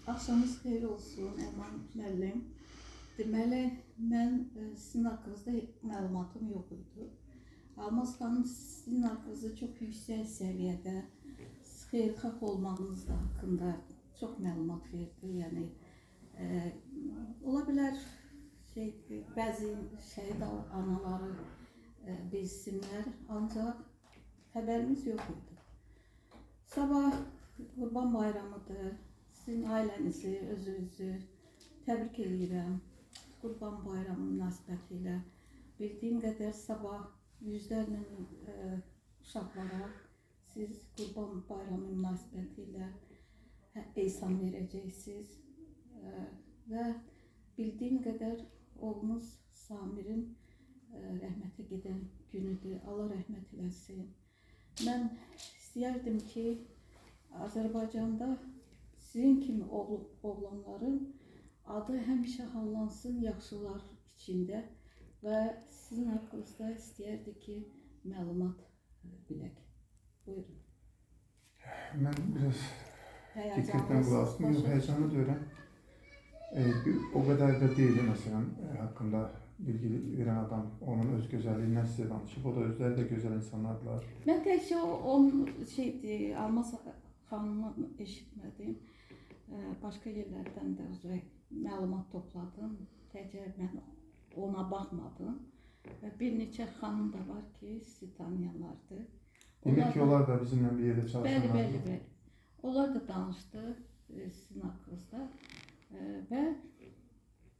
Axşamınız xeyir olsun, Əman müəllim. Deməli, mən sizin haqqınızda məlumatım yox idi. Almaz xanım sizin haqqınızda çox yüksək səviyyədə xeyirxah olmağınız da haqqında çox məlumat verdi. Yəni, ola bilər bəzi şəhid anaları bilsinlər, ancaq xəbərimiz yox idi. Sabah Qurban Bayramıdır. Sizin ailənizi, özünüzü təbrik edirəm. Qurban Bayramı münasibətilə bildiyim qədər sabah yüzlərlə uşaqlara siz Qurban Bayramı münasibətilə ehsan verəcəksiniz və bildiyim qədər oğlunuz Samirin rəhmətə gedən günüdür. Allah rəhmət eləsin. Mən istəyərdim ki, Azərbaycanda sizin kimi oğlanların adı həmişə hallansın yaxşılar içində və sizin haqqınızda istəyərdik ki, məlumat bilək. Buyurun. Mən biraz diqqətlə qulaq asdım. Həyəcanlı deyirəm. O qədər də deyil, məsələn, haqqında bilgi verən adam onun öz gözəlliyindən sizə danışıb. O da özləri də gözəl insanlardılar. Mən təkcə onun Almaz xanımı eşitmədim. Başqa yerlərdən də məlumat topladım. Təkcə mən ona baxmadım. Bir neçə xanım da var ki, sizi tanıyanlardır. Demək ki, onlar da bizimlə bir yerdə çalışanlardır. Bəli. Onlar da danışdı sizin haqqınızda və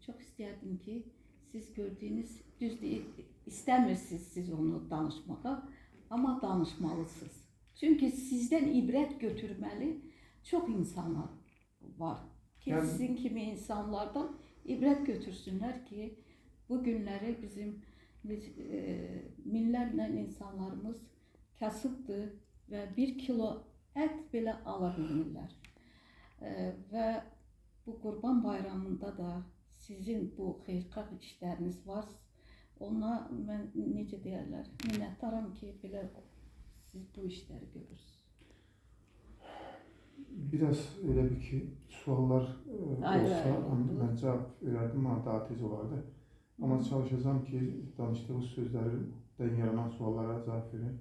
çox istərdim ki, siz gördüyünüz, düzdür, istəmirsiniz siz onu danışmağa, amma danışmalısınız. Çünki sizdən ibrət götürməli çox insanlar var ki, sizin kimi insanlardan ibrət götürsünlər ki, bu günləri bizim minlərlə insanlarımız kasıbdır və 1 kilo ət belə ala bilmirlər. Və bu Qurban Bayramında da sizin bu xeyirxah işləriniz var. Ona mən necə deyərlər, minnətdaram ki, belə siz bu işləri görürsünüz. Biraz elə bir ki, suallar olsa, mən cavab verərdim, amma daha tez olardı. Amma çalışacağım ki, danışdığınız sözlərdən yaranan suallara cavab verin.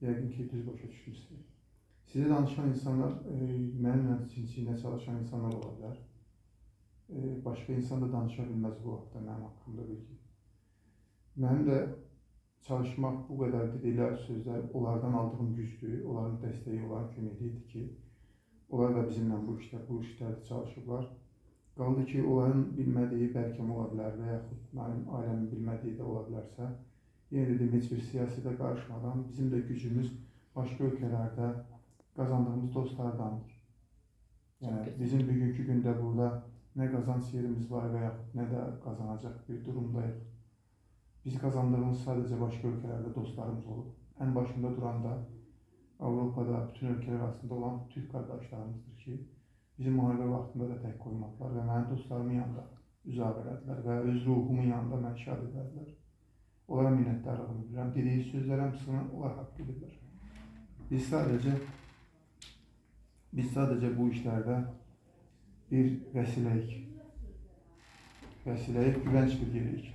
Yəqin ki, düz başa düşürsünüz. Sizə danışan insanlar, mənimlə cinsiyində çalışan insanlar ola bilər. Başqa insan da danışa bilməz bu haqda mənim haqqımda bilgi. Mənim də çalışmaq bu qədər dedikləri sözlər, onlardan aldığım güclüyü, onların dəstəyi, onların köməyi idi ki, onlar da bizimlə bu işlərdə çalışıblar. Qaldı ki, onların bilmədiyi bəlkə ola bilər və yaxud mənim ailəmin bilmədiyi də ola bilərsə, yenə dedim, heç bir siyasətə qarışmadan bizim də gücümüz başqa ölkələrdə qazandığımız dostlardandır. Yəni, bizim bugünkü gündə burada nə qazanc yerimiz var və yaxud nə də qazanacaq bir durumdayıq. Biz qazandığımız sadəcə başqa ölkələrdə dostlarımız olub. Ən başında duran da Avropada bütün ölkələr arasında olan Türk qardaşlarımızdır ki, bizim müharibə vaxtında da tək qoymadılar və mənim dostlarımın yanında üzaq elədilər və öz ruhumun yanında mən şad edədilər. Onlara minnətdarlığımı bilirəm. Dediyi sözlər hamısını onlar haqq edirlər. Biz sadəcə bu işlərdə bir vəsiləyik, güvənc bir yerik.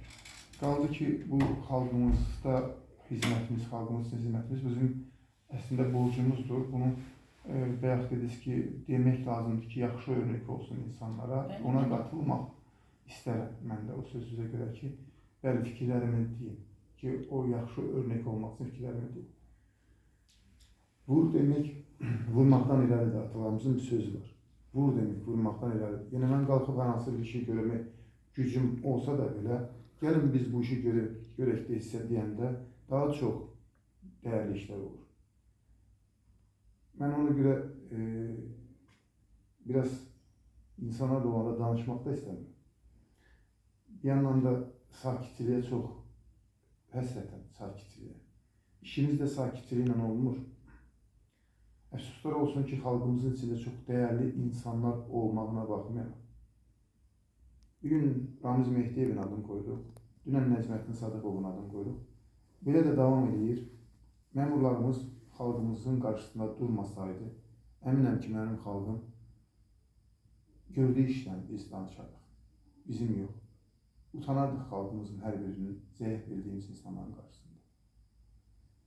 Qaldı ki, bu xalqımızda hizmətimiz, xalqımızın hizmətimiz bizim əslində borcumuzdur. Bunu bayaq dediniz ki, demək lazımdır ki, yaxşı örnek olsun insanlara. Ona qatılmaq istərəm mən də o sözünüzə görə ki, bəli fikirlərimi deyim ki, o yaxşı örnek olmaq üçün fikirlərimi deyim. Vur demək, vurmaqdan irəlidir, atalarımızın bir sözü var. Vur demək, vurmaqdan irəlidir. Yəni, mən qalxıb hər hansı bir şey görmək gücüm olsa da belə, gəlin biz bu işi görək deyilsə deyəndə daha çox dəyərli işlər olur. Mən ona görə biraz insanlarla olanda danışmaq da istəmirəm. Bir yandan da sakitçiliyə çox həsrətəm, sakitçiliyə. İşimiz də sakitçiliklə olunur. Əfsuslar olsun ki, xalqımızın içində çox dəyərli insanlar olmağına baxmayaraq. Bugün Ramiz Mehdiyevin adını qoyduq, dünən Nəcməddin Sadıqovun adını qoyduq. Belə də davam edir. Məmurlarımız xalqımızın qarşısında durmasaydı, əminəm ki, mənim xalqım gördüyü işdən biz danışardıq. Bizim yox. Utanardıq xalqımızın hər birinin zəif bildiyimiz insanların qarşısında.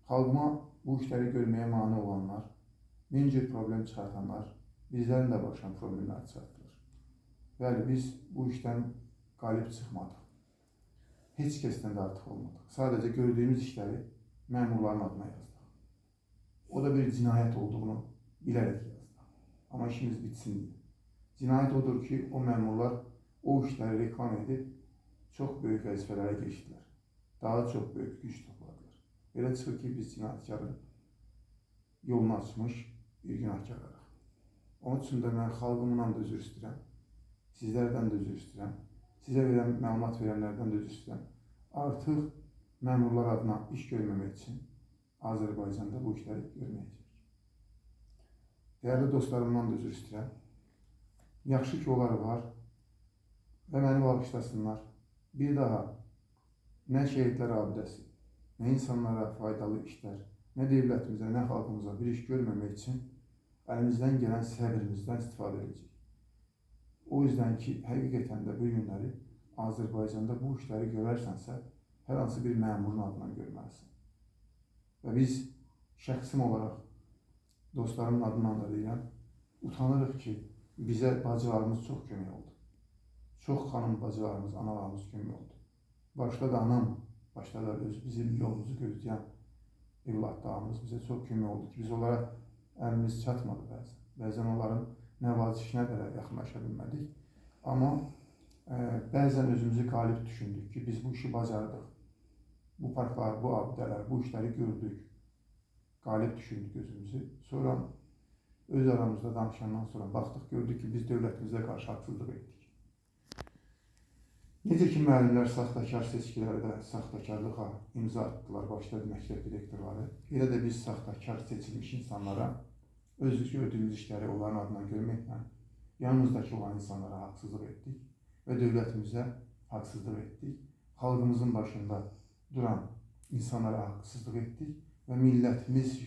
Xalqıma bu işləri görməyə mane olanlar, min cür problem çıxartanlar bizlərin də başlayan problemləri çıxartdılar. Bəli, biz bu işdən qalib çıxmadıq. Heç kəsdən də artıq olmadıq. Sadəcə gördüyümüz işləri məmurların adına yazdıq. O da bir cinayət olduğunu bilərək yazdıq. Amma işimiz bitsin deyə. Cinayət odur ki, o məmurlar o işləri reklam edib çox böyük vəzifələrə geçdilər. Daha çox böyük güc topladılar. Belə çıxır ki, biz cinayətkarın yolunu açmış bir günahkarlarıq. Onun üçün də mən xalqımdan da üzr istəyirəm. Sizlərdən də üzr istəyirəm. Sizə verən, məlumat verənlərdən də üzr istəyirəm. Artıq məmurlar adına iş görməmək üçün Azərbaycanda bu işləri görməyəcək. Dəyərli dostlarımdan da üzr istəyirəm. Yaxşı ki, onlar var və məni bağışlasınlar. Bir daha nə şəhidlər abidəsi, nə insanlara faydalı işlər, nə dövlətimizə, nə xalqımıza bir iş görməmək üçün əlimizdən gələn səbrimizdən istifadə edəcək. O yüzden ki, həqiqətən də bu günləri Azərbaycanda bu işləri görərsənsə, hər hansı bir məmurun adından görməlisən. Və biz şəxsim olaraq dostlarımın adından da deyirəm, utanırıq ki, bizə bacılarımız çox kömək oldu. Çox xanım bacılarımız, analarımız kömək oldu. Başda da anam, başda da bizim yolumuzu gözləyən evlatlarımız bizə çox kömək oldu ki, biz onlara əlimiz çatmadı bəzən. Bəzən onların nəvazişinə də yaxınlaşa bilmədik. Amma bəzən özümüzü qalib düşündük ki, biz bu işi bacardıq. Bu parklar, bu abidələr, bu işləri gördük. Qalib düşündük özümüzü. Sonra öz aramızda danışandan sonra baxdıq, gördük ki, biz dövlətimizə qarşı haqsızlıq etdik. Necə ki, müəllimlər saxtakar seçkilərdə saxtakarlığa imza atdılar, başladı məktəb direktorları. Elə də biz saxtakar seçilmiş insanlara öz gördüyümüz işləri onların adından görməklə yanımızdakı olan insanlara haqsızlıq etdik və dövlətimizə haqsızlıq etdik. Xalqımızın başında duran insanlara haqsızlıq etdik və millətimiz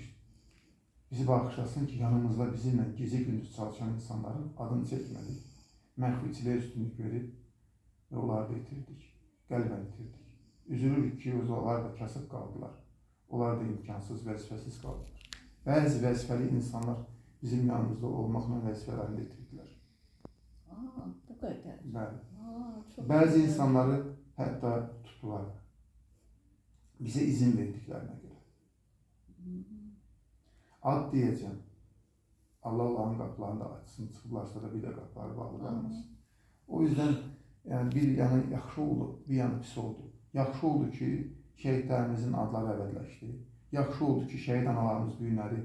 bizi bağışlasın ki, yanımızda bizimlə gecə gündüz çalışan insanların adını çəkmədik. Məxfiçilə üstünlük verib və onları da itirdik, qəlbən itirdik. Üzülürük ki, onlar da kasıb qaldılar. Onlar da imkansız, vəzifəsiz qaldılar. Bəzi vəzifəli insanlar bizim yanımızda olmaqla vəzifələrini itirdilər. Bu qədər. Bəli. Bəzi insanları hətta tutdular. Bizə izin verdiklərinə görə. Ad deyəcəm. Allah Allah'ın qapılarını da açsın, çıxıblarsa da bir də qapıları bağlı qalmasın. O yüzden yani bir yanı yaxşı oldu, bir yanı pis oldu. Yaxşı oldu ki, şəhidlərimizin adları əvəzləşdi. Yaxşı oldu ki, şəhid analarımız bu günləri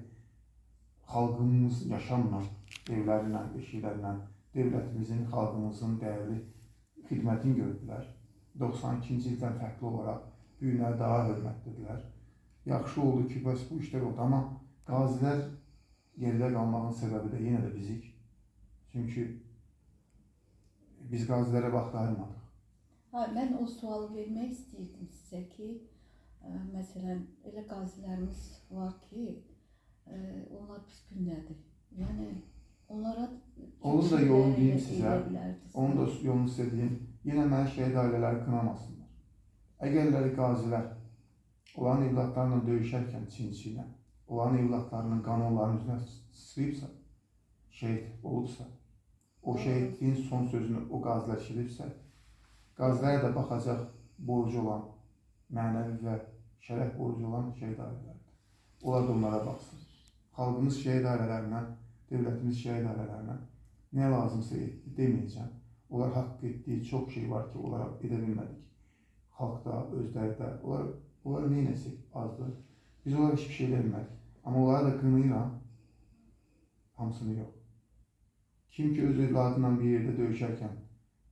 xalqımız yaşamla, evlərlə, eşiklərlə, dövlətimizin, xalqımızın dəyərli xidmətini gördülər. 92-ci ildən fərqli olaraq bu günləri daha hörmətlidirlər. Yaxşı oldu ki, bəs bu işlər oldu, amma qazilər yerdə qalmağın səbəbi də yenə də bizik. Çünki biz qazilərə vaxt ayırmadıq. Mən o sualı vermək istəyirdim sizə ki, məsələn, elə qazilərimiz var ki, onlar pis gündədir. Yəni, onlara onun da yolunu deyim sizə, onun da yolunu sizə deyim, yenə mənə şəhid ailələri qınamasınlar. Əgərləri qazilər olan evlatlarla döyüşərkən Çin-Çinə, olan evlatlarının qanı onların üzrə sıçrayıbsa, şəhid olubsa, o şəhidliyin son sözünü o qazilər şiribsə, qazilərə də baxacaq borcu olan, mənəvi və şərəf borcu olan şəhid ailələrdir. Onlar da onlara baxsın. Xalqımız şəhid ailələrinə, dövlətimiz şəhid ailələrinə nə lazımsa etdi deməyəcəm. Onlar haqq etdiyi çox şey var ki, onlara edə bilmədik. Xalqda, özlərdə, onları neynəsik azdır. Biz onlara hiçbir şey vermədik. Amma onlara da qınıyıram, hamısını yox. Kim ki öz evladıyla bir yerdə döyüşərkən,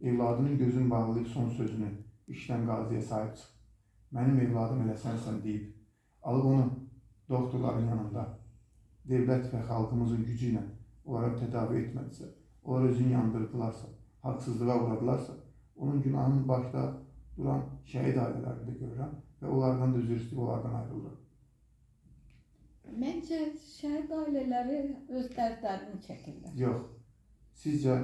evladının gözünü bağlayıb son sözünü işlən qaziyə sahib çıx. Mənim evladım elə sənsən deyib, alıb onu doktorların yanında, devlət və xalqımızın gücü ilə onlara tədavi etmədisə, onları özünü yandırdılarsa, haqsızlığa uğradılarsa, onun günahının başda duran şəhid ailələrində görürəm və onlardan da üzr istəyib, onlardan ayrılırım. Məncə şəhid ailələri öz dərdlərini çəkirlər. Yox. Sizcə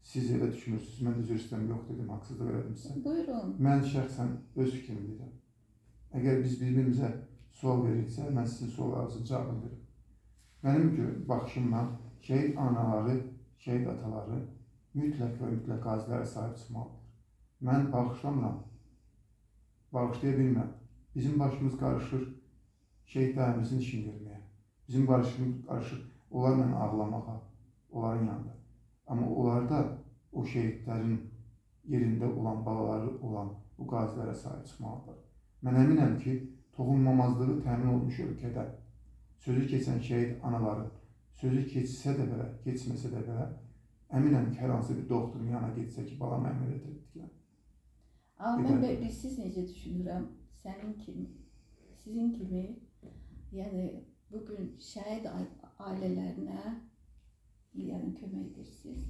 siz elə düşünürsünüz, mən üzr istəyirəm, yox dedim, haqsızlıq elədim sizə. Buyurun. Mən şəxsən öz fikrimi deyirəm. Əgər biz bir-birimizə sual veririksə, mən sizin suallarınızın cavabını verirəm. Mənim baxışımla şəhid anaları, şəhid ataları mütləq və mütləq qazilərə sahib çıxmalıdır. Mən bağışlamıram, bağışlaya bilmirəm. Bizim başımız qarışır şəhidlərimizin işini verməyə. Bizim başımız qarışır onlarla ağlamağa, onların yanında. Amma onlar da o şəhidlərin yerində olan, balaları olan bu qazilərə sahib çıxmalıdır. Mən əminəm ki, toxunulmamazlığı təmin olmuş ölkədə sözü keçən şəhid anaların, sözü keçsə də belə, keçməsə də belə, əminəm ki, hər hansı bir doktorun yanına getsə ki, balam əməliyyat etdik. Mən siz necə düşünürəm, sizin kimi, yəni bugün şəhid ailələrinə yəni kömək edirsiniz.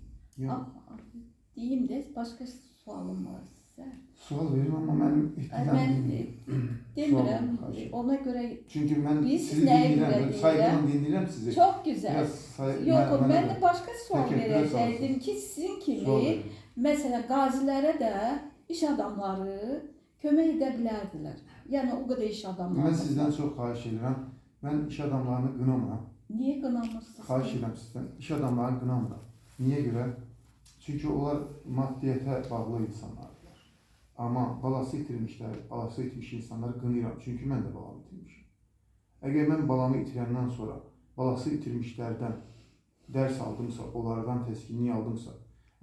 Deyim də, başqa sualım var sizə. Sual verin, amma mənim Mən demirəm, ona görə çünki mən sizi dinləyirəm, saygıyla dinləyirəm sizi. Çox gözəl. Yox, mən də başqa sual verəcəkdim ki, sizin kimi, məsələn, qazilərə də iş adamları kömək edə bilərdilər. Yəni, o qədər iş adamları. Mən sizdən çox xahiş edirəm. Mən iş adamlarını qınamıram. Niyə qınamırsınız? Xahiş edirəm sizdən. İş adamlarını qınamıram. Niyə görə? Çünki onlar maddiyyətə bağlı insanlardır. Amma balası itirmiş insanları qınayıram. Çünki mən də balamı itirmişim. Əgər mən balamı itirəndən sonra balası itirmişlərdən dərs aldımsa, onlardan təskinlik aldımsa,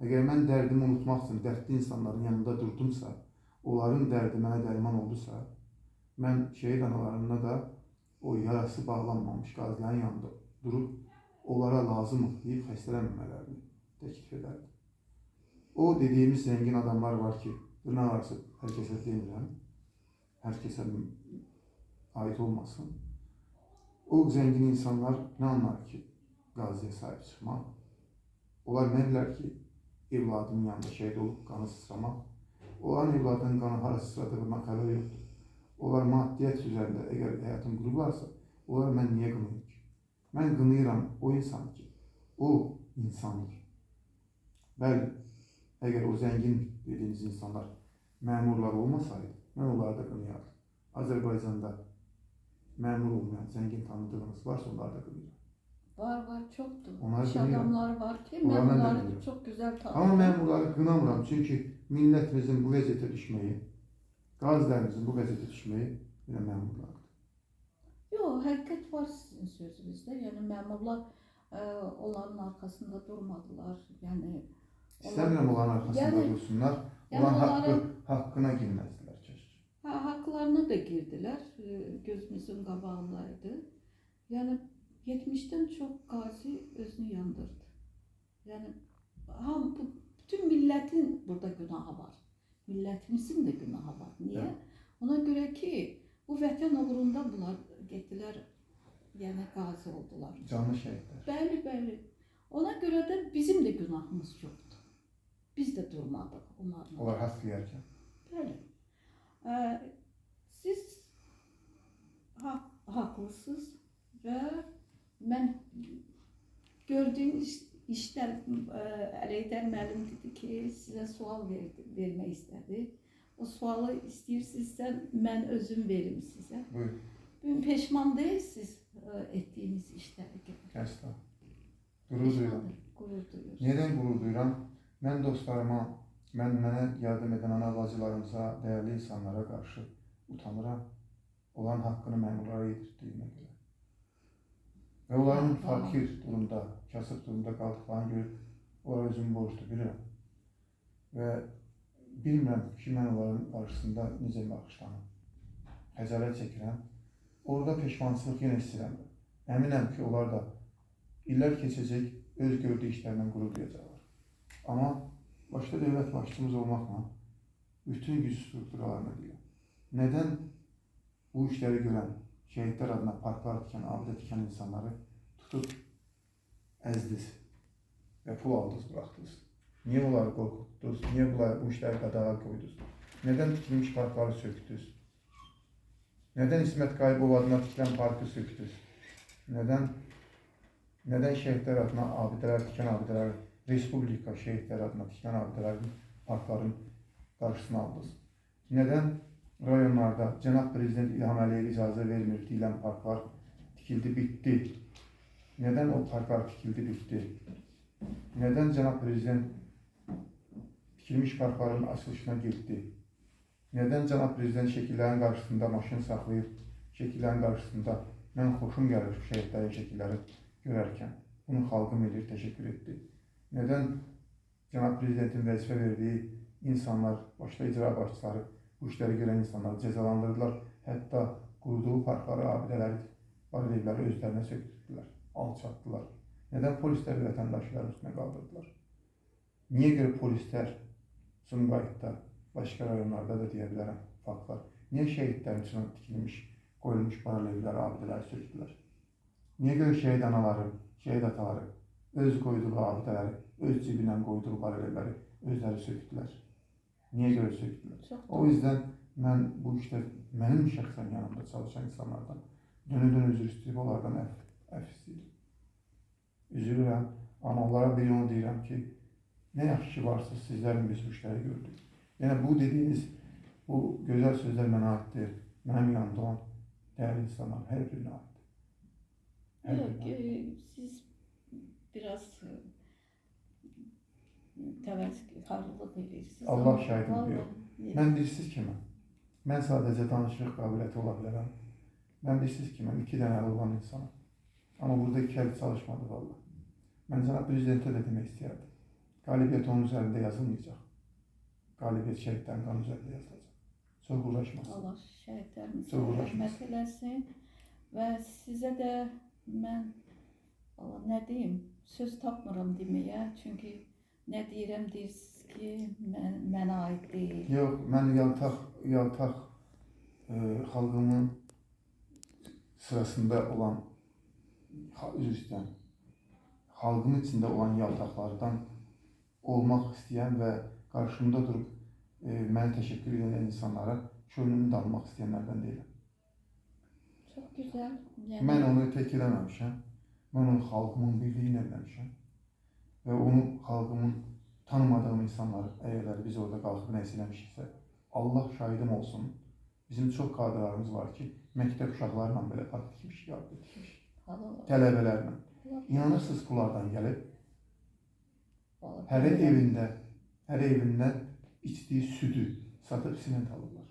əgər mən dərdimi unutmaq üçün dərdli insanların yanında durdumsa, onların dərdi mənə dərman oldusa, mən şəhid analarına da o yarası bağlanmamış qazilərin yanında durub, onlara lazımıq deyib xəstələnməmələrini təklif edərdim. O dediyimiz zəngin adamlar var ki, dırnaq arası hər kəsə demirəm, hər kəsə aid olmasın. O zəngin insanlar nə anlar ki, qaziyə sahib çıxmaq? Onlar nə bilər ki, evladının yanında şəhid olub qanı sıçramaq? Onların evladının qanı hara sıçradığından xəbər yoxdur. Onlar maddiyyət üzərində əgər həyatını qurublarsa, onlar mən niyə qınayım ki? Mən qınayıram o insan ki, o insandır. Bəli, əgər o zəngin dediyiniz insanlar məmurlar olmasaydı, mən onları da qınayardım. Azərbaycanda məmur olmayan, zəngin tanıdığınız varsa onları da qınayırım. Var, çoxdur. Onları İş adamları var ki, mən onları çox gözəl tanıdım. Amma məmurları qınamıram, çünki millətimizin bu vəziyyətə düşməyi, qazilərimizin bu vəziyyətə düşməyi yenə məmurlardır. Yox, həqiqət var sizin sözünüzdə. Yəni, məmurlar onların arxasında durmadılar. Yəni, İstəmirəm onların arxasında dursunlar, onların haqqına girməzdilər keşke. Haqlarına da girdilər, gözümüzün qabağındaydı. Yəni, 70'den çok qazi özünü yandırdı. Yəni, bütün milletin burada günahı var. Millətimizin də günahı var. Niyə? Ona görə ki, bu vətən uğrunda bunlar getdilər, yəni qazi oldular. Canlı şəhidlər. Bəli. Ona görə də bizim də günahımız yoxdur. Biz də durmadıq onlarla. Onlar haqq yiyərkən. Bəli. Siz haqlısınız və mən gördüyüm işlər Əleydər müəllim dedi ki, sizə sual vermək istədi. O sualı istəyirsinizsə, mən özüm verim sizə. Buyurun. Bugün peşman deyilsiniz etdiyiniz işlərə görə. Əsla. Qürur duyuram. Nədən qürur duyuram? Mən dostlarıma, mənə yardım edən ana bacılarımıza, dəyərli insanlara qarşı utanıram. Onların haqqını məmurlara yedirdiyimə görə. Və onların fakir durumda, kasıb durumda qaldıqlarını görüb, onlara özümü borclu bilirəm. Və bilmirəm ki, mən onların qarşısında necə baxışlanım. Xəcalət çəkirəm. Orada peşmançılıq yenə istəyirəm. Əminəm ki, onlar da illər keçəcək, öz gördüyü işlərlə qürur duyacaqlar. Amma başda dövlət başçımız olmaqla bütün güc strukturalarına deyirəm. Nədən bu işləri görən, şəhidlər adına parklar tikən, abidə tikən insanları tutub əzdiniz və pul aldınız, buraxdınız? Niyə onları qorxutdunuz? Niyə bu işləri qadağa qoydunuz? Nədən tikilmiş parkları söktünüz? Nədən İsmət Qayıbov adına tikilən parkı söktünüz? Nədən şəhidlər adına abidələr tikən abidələri Respublika şehitlər adına tikilən abidələrin, parkların qarşısını aldınız? Nədən rayonlarda Cənab Prezident İlham Əliyev icazə vermir deyilən parklar tikildi, bitdi? Nədən o parklar tikildi, bitdi? Nədən Cənab Prezident tikilmiş parkların açılışına getdi? Nədən Cənab Prezident şəkillərin qarşısında maşın saxlayıb, şəkillərin qarşısında mən xoşum gəlir şəhidlərin şəkilləri görərkən bunu xalqım edir, təşəkkür etdi? Nədən Cənab Prezidentin vəzifə verdiyi insanlar, başda icra başçıları, bu işləri görən insanları cəzalandırdılar, hətta qurduğu parkları, abidələri, barelevləri özlərinə sökdürdülər, alçatdılar? Nədən polislər vətəndaşların üstünə qaldırdılar? Niyə görə polislər Sumqayıtda, başqa rayonlarda da deyə bilərəm faktlar, niyə şəhidlərin üçün tikilmiş, qoyulmuş barelevləri, abidələri sökdülər? Niyə görə şəhid anaları, şəhid ataları öz qoyduğu abidələri, öz cibindən qoyduğu barelevləri özləri sökdülər? Niyə görə sökdülər? O yüzden mən bu işdə mənim şəxsən yanımda çalışan insanlardan dönüdən üzr istəyib, onlardan əf istəyirəm. Üzülürəm, amma onlara bir onu deyirəm ki, nə yaxşı ki varsınız, sizlərin biz bu işləri gördük. Yəni bu dediyiniz, bu gözəl sözlər mənə aiddir, mənim yanımda olan dəyərli insanlar hər birinə aiddir. Yok, siz biraz təvəkkülkarlılıq edirsiniz. Allah şahidim yox. Mən bilirsiniz ki mən sadəcə danışıq qabiliyyəti ola bilərəm. Mən bilirsiniz ki mən 2 dənə əli olan insanım. Amma burada 2 əli çalışmadı valla. Mən Cənab Prezidentə də demək istəyərdim. Qalibiyyət onun üzərində yazılmayacaq. Qalibiyyət şəhidlərin qanı üzərində yazılacaq. Çox uğraşmasın. Allah şəhidlərimizə rəhmət eləsin. Və sizə də mən nə deyim, söz tapmıram deməyə. Çünki nə deyirəm deyirsiniz ki, mənə aid deyil. Yox, mən yaltaq xalqımın sırasında olan, üzr istəyən, xalqımın içində olan yaltaqlardan olmaq istəyən və qarşımda durub mənə təşəkkür edən insanlara könlümü dalmaq istəyənlərdən deyiləm. Çox gözəl. Mən onu tək eləməmişəm. Mən onu xalqımın birliyini eləmişəm. Və onu xalqımın tanımadığım insanlar, əgər biz orada qalxıb nəsə eləmişiksə, Allah şahidim olsun. Bizim çox kadrlarımız var ki, məktəb uşaqlarla belə park tikmiş, yardım tikmiş. Tələbələrlə. İnanırsınız bunlardan gəlib, hər evində içdiyi südü satıb siment alırlar.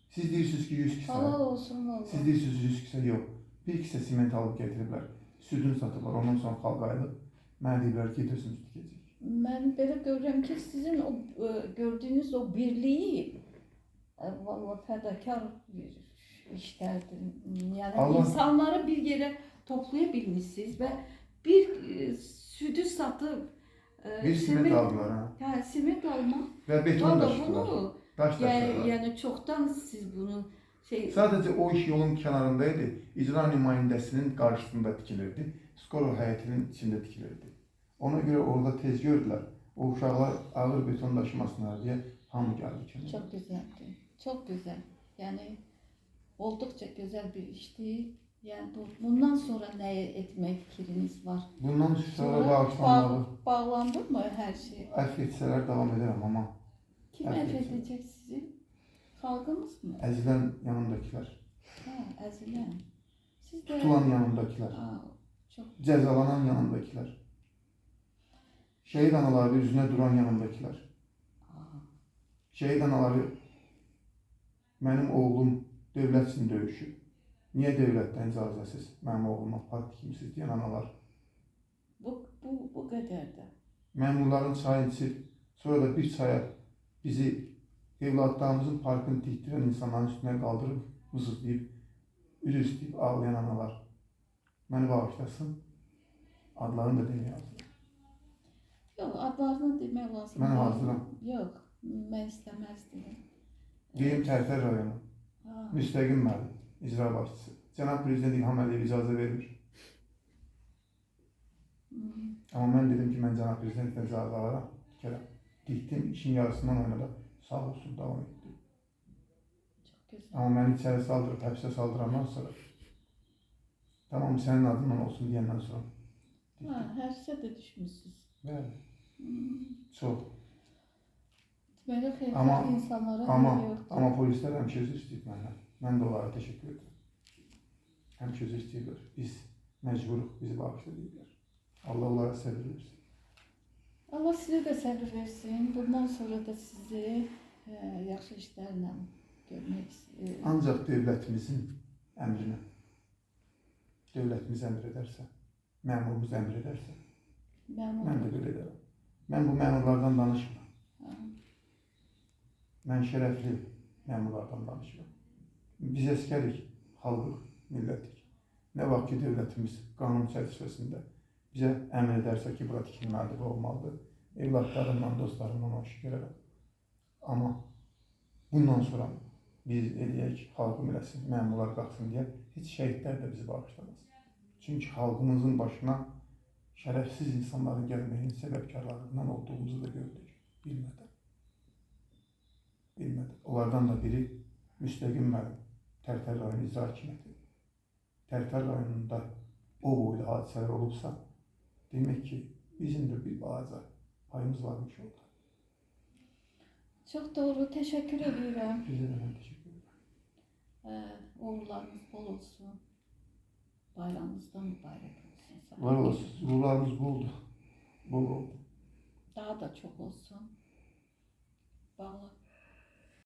Siz deyirsiniz ki 100 kisə, halal olsun valla. Siz deyirsiniz 100 kisə yox, bir kisə siment alıb getiriblər, südünü satıblar, ondan sonra xalqa ayılıb, mənə deyirlər ki, getirsin tikəcək. Mən belə görürəm ki, sizin o gördüyünüz o birliyi valla fədakar işlərdir. Yəni insanları bir yerə toplaya bilmişsiniz və bir südü satıb bir siment aldılar ha. Hə, siment almaq. Və beton daşıdılar. Yəni çoxdan siz bunu sadəcə o iş yolun kənarındaydı. İcra nümayəndəsinin qarşısında tikilirdi. Skoro həyətinin içində tikilirdi. Ona görə orada tez gördülər. O uşaqlar ağır beton daşımasınlar deyə hamı gəldi kənara. Çox gözəldir. Çox gözəl. Yəni olduqca gözəl bir işdir. Yəni bundan sonra nə etmək fikriniz var? Bundan sonra bağışlanmalı. Bağlandı mı hər şey? Əfv etsələr davam edərəm amma. Kim əfv edəcək sizi? Xalqımız mı? Əzilən yanındakilər. Hə, əzilən. Tutulan yanındakilər. Cəzalanan yanındakilər. Şəhid anaları üzünə duran yanındakilər. Şəhid anaları mənim oğlum dövlət üçün döyüşür. Niyə dövlətdən icazəsiz mənim oğluma park tikimsiz deyən analar? Bu qədər də. Məmurların çayını içib, sonra da bir çaya bizi evladlarımızın parkını tikdirən insanların üstünə qaldırıb, vızıqlayıb, üzr istəyib ağlayan analar. Məni bağışlasın, adlarını da demək lazım. Yox, adlarını demək lazım. Mən hazıram. Yox, mən istəməzdim. Geyim Tərtər rayonu, Müstəqim müəllim, icra başçısı. Cənab Prezident İlham Əliyev icazə verir. Amma mən dedim ki, mən Cənab Prezidentdən icazə alaram, tikərəm. Dikdim, işin yarısından oynadı, sağ olsun, davam etdi. Amma məni içəri saldırıb, həbsə saldırandan sonra, tamam sənin adından olsun deyəndən sonra. Həbsə də düşmüşsünüz. Bəli. Çox. Belə Amma- xeyirxah insanlara Amma, həll yoxdur. amma polislər həmişə üzr istəyib məndən. Mən də onlara təşəkkür edirəm. Həmişə üzr istəyirlər. Biz məcburuq, bizi bağışla deyirlər. Allah onlara səbir versin. Allah sizə də səbir versin. Bundan sonra da sizi yaxşı işlərlə görmək istəyir. Ancaq dövlətimizin əmrinə, dövlətimiz əmr edərsə, məmurumuz əmr edərsə, mən də belə edərəm. Mən bu məmurlardan danışmıram. Mən şərəfli məmurlardan danışıram. Biz əskərik, xalqıq, millətik. Nə vaxt ki, dövlətimiz qanun çərçivəsində bizə əmr edərsə ki, bura tikilməlidir və olmalıdır, evlatlarımdan, dostlarımdan o işi görərəm. Amma bundan sonra biz eləyək, xalqım eləsin, məmurlar qalxsın deyə heç şəhidlər də bizi bağışlamaz. Çünki xalqımızın başına şərəfsiz insanların gəlməyinin səbəbkarlarından olduğumuzu da gördük, bilmədən. Onlardan da biri Müstəqim müəllim, Tərtər rayonu icra hakimiyyəti. Tərtər rayonunda o boyda hadisələr olubsa, demək ki, bizim də bir balaca payımız varmış orada. Çox doğru, təşəkkür edirəm. Bizə də mən təşəkkür edirəm. Uğurlarınız bol olsun. Bayramınızdan mübarək olsun. Var olasınız, uğurlarımız boldu. Bol oldu. Daha da çox olsun. Bağlı.